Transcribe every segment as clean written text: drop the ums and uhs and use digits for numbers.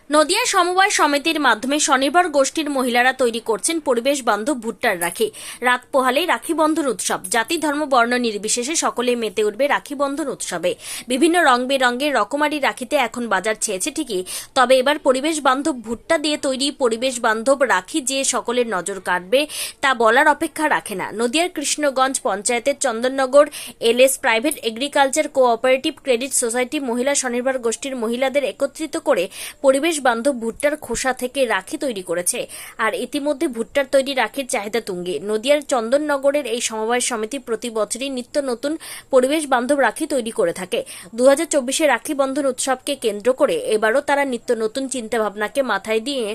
নদিয়া সমবায় সমিতির মাধ্যমে স্বনির্ভর গোষ্ঠীর মহিলারা তৈরি করছেন পরিবেশ বান্ধব ভুট্টার রাখি। রাত পোহালেই রাখি বন্ধন উৎসব। জাতি ধর্ম বর্ণ নির্বিশেষে সকলে মেতে উঠবে রাখি বন্ধন উৎসবে। বিভিন্ন রং বেরঙের রকমারি রাখিতে এখন বাজার ছেয়েছে ঠিকই, তবে এবার পরিবেশ বান্ধব ভুট্টা দিয়ে তৈরি পরিবেশ বান্ধব রাখি যে সকলের নজর কাটবে তা বলার অপেক্ষা রাখে না। নদিয়ার কৃষ্ণগঞ্জ পঞ্চায়েতের Chandannagar LS private agriculture cooperative credit society মহিলা স্বনির্ভর গোষ্ঠীর মহিলাদের একত্রিত করে পরিবেশ বান্ধব ভুট্টার খোসা থেকে রাখি তৈরি করেছে। আর ইতিমধ্যে ভুট্টার তৈরি রাখির চাহিদা তুঙ্গে। নদিয়ার চন্দননগরের এই সমবায় সমিতি প্রতি বছরই নিত্য নতুন পরিবেশ বান্ধব রাখি তৈরি করে থাকে। 2024 রাখি বন্ধন উৎসবকে কেন্দ্র করে এবারও তারা নিত্য নতুন চিন্তাভাবনাকে মাথায় দিয়ে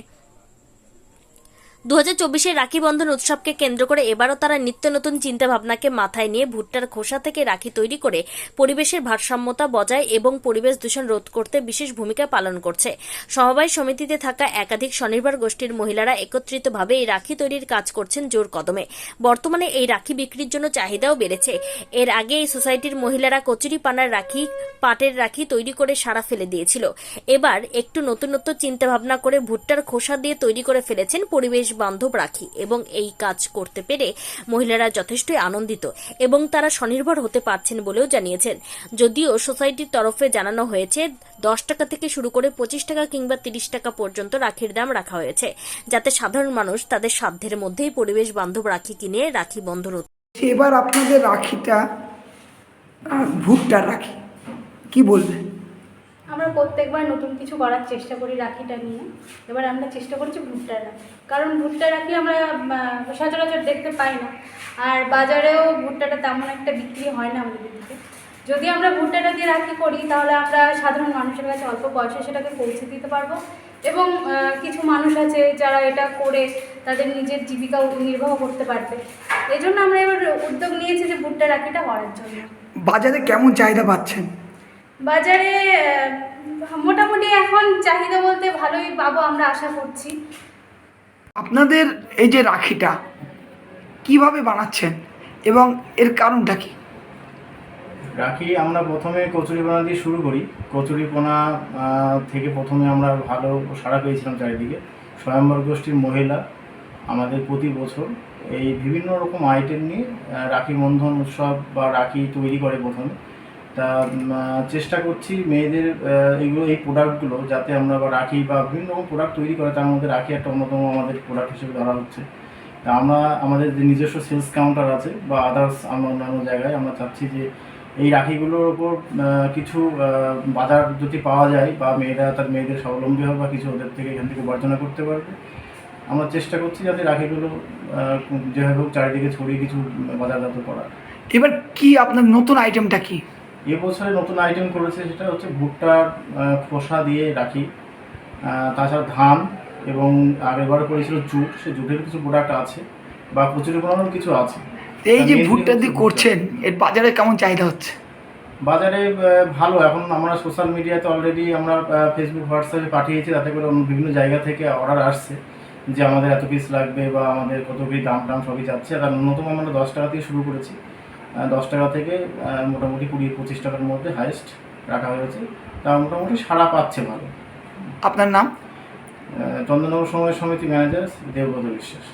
2024 রাখি বন্ধন উৎসবকে কেন্দ্র করে এবারও তারা নিত্য নতুন চিন্তা ভাবনাকে মাথায় নিয়ে ভুট্টার খোসা থেকে রাখি তৈরি করে পরিবেশের ভারসাম্যতা বজায় এবং পরিবেশ দূষণ রোধ করতে বিশেষ ভূমিকা পালন করছে। সমবায় সমিতিতে থাকা একাধিক স্বনির্ভর গোষ্ঠীর মহিলারা একত্রিতভাবে এই রাখি তৈরির কাজ করছেন জোর কদমে। বর্তমানে এই রাখি বিক্রির জন্য চাহিদাও বেড়েছে। এর আগে এই সোসাইটির মহিলারা কচুরি পানার রাখি, পাটের রাখি তৈরি করে সারা ফেলে দিয়েছিল। এবার একটু নতুনত্ব চিন্তা ভাবনা করে ভুট্টার খোসা দিয়ে তৈরি করে ফেলেছেন পরিবেশ বান্ধব রাখি এবং এই কাজ করতে পেরে মহিলারা যথেষ্টই আনন্দিত এবং তারা স্বনির্ভর হতে পারছেন বলেও জানিয়েছেন। যদিও সোসাইটির তরফে জানানো হয়েছে 10 টাকা থেকে শুরু করে 25 টাকা কিংবা 30 টাকা পর্যন্ত রাখির দাম রাখা হয়েছে, যাতে সাধারণ মানুষ তাদের সাধ্যের মধ্যেই পরিবেশ বান্ধব রাখি কিনে রাখি বন্ধন। এবার আপনাদের রাখিটা ভুট্টার রাখি কি বলবেন? আমরা প্রত্যেকবার নতুন কিছু করার চেষ্টা করি রাখিটা নিয়ে। এবার আমরা চেষ্টা করছি ভুট্টার রাখি, কারণ ভুট্টার রাখি আমরা সচরাচর দেখতে পাই না, আর বাজারেও ভুট্টাটা তেমন একটা বিক্রি হয় না আমাদের দিকে। যদি আমরা ভুট্টাটা দিয়ে রাখি করি তাহলে আমরা সাধারণ মানুষের কাছে অল্প পয়সা সেটাকে পৌঁছে দিতে পারবো এবং কিছু মানুষ আছে যারা এটা করে তাদের নিজের জীবিকা নির্বাহ করতে পারবে। এই জন্য আমরা এবার উদ্যোগ নিয়েছি যে ভুট্টা রাখিটা করার জন্য। বাজারে কেমন চাহিদা পাচ্ছেন? বাজারে মোটামুটি এখন চাহিদা বলতে ভালোই পাবো আমরা আশা করছি। আপনাদের এই যে রাখিটা কিভাবে বানাচ্ছেন এবং এর কারণটা কি? রাখি আমরা প্রথমে কচুরিপানা দিয়ে শুরু করি। কচুরিপানা থেকে প্রথমে আমরা ভালো সাড়া পেয়েছিলাম চারিদিকে। স্বয়ম্বর গোষ্ঠীর মহিলা আমাদের প্রতি বছর এই বিভিন্ন রকম আইটেম নিয়ে রাখি বন্ধন উৎসব বা রাখি তৈরি করে প্রথমে। তা চেষ্টা করছি মেয়েদের এই প্রোডাক্টগুলো যাতে আমরা বা রাখি বা বিভিন্ন রকম প্রোডাক্ট তৈরি করে, তার মধ্যে রাখি একটা অন্যতম আমাদের প্রোডাক্ট হিসেবে ধরা হচ্ছে। তা আমরা আমাদের যে নিজস্ব সেলস কাউন্টার আছে বা আদার্স আমরা অন্যান্য জায়গায় আমরা চাচ্ছি যে এই রাখিগুলোর ওপর কিছু বাজার যদি পাওয়া যায় বা মেয়েরা তার মেয়েদের স্বাবলম্বী হবে বা কিছু ওদের থেকে এখান থেকে উপার্জন করতে পারবে। আমরা চেষ্টা করছি যাতে রাখিগুলো যেভাবে হোক চারিদিকে ছড়িয়ে কিছু বাজারজাত করা। এবার কি আপনার নতুন আইটেমটা কি? এবছরে নতুন আইটেম করেছে সেটা হচ্ছে ভুট্টার খোসা দিয়ে রাখি, তাছাড়া ধান এবং আগেবার করেছিল জুট, সেই জুটের কিছু প্রোডাক্ট আছে বা কচুরিপানারও কিছু আছে। এই যে ভুট্টা দিয়ে করছেন এর বাজারে কেমন চাহিদা হচ্ছে? বাজারে ভালো। এখন আমরা সোশ্যাল মিডিয়াতে অলরেডি আমরা ফেসবুক হোয়াটসঅ্যাপে পাঠিয়েছি, তাতে করে বিভিন্ন জায়গা থেকে অর্ডার আসছে যে আমাদের এত পিস লাগবে বা আমাদের কত কি দাম সবই যাচ্ছে। আর ন্যূনতম আমরা 10 টাকা থেকে শুরু করেছি। 10 টাকা থেকে মোটামুটি 20-25 টাকার মধ্যে হাইস্ট রাখা হয়েছে। তা মোটামুটি সাড়া পাচ্ছে ভালো। আপনার নাম? চন্দননগর সমবায় সমিতি ম্যানেজার দেবব্রত বিশ্বাস।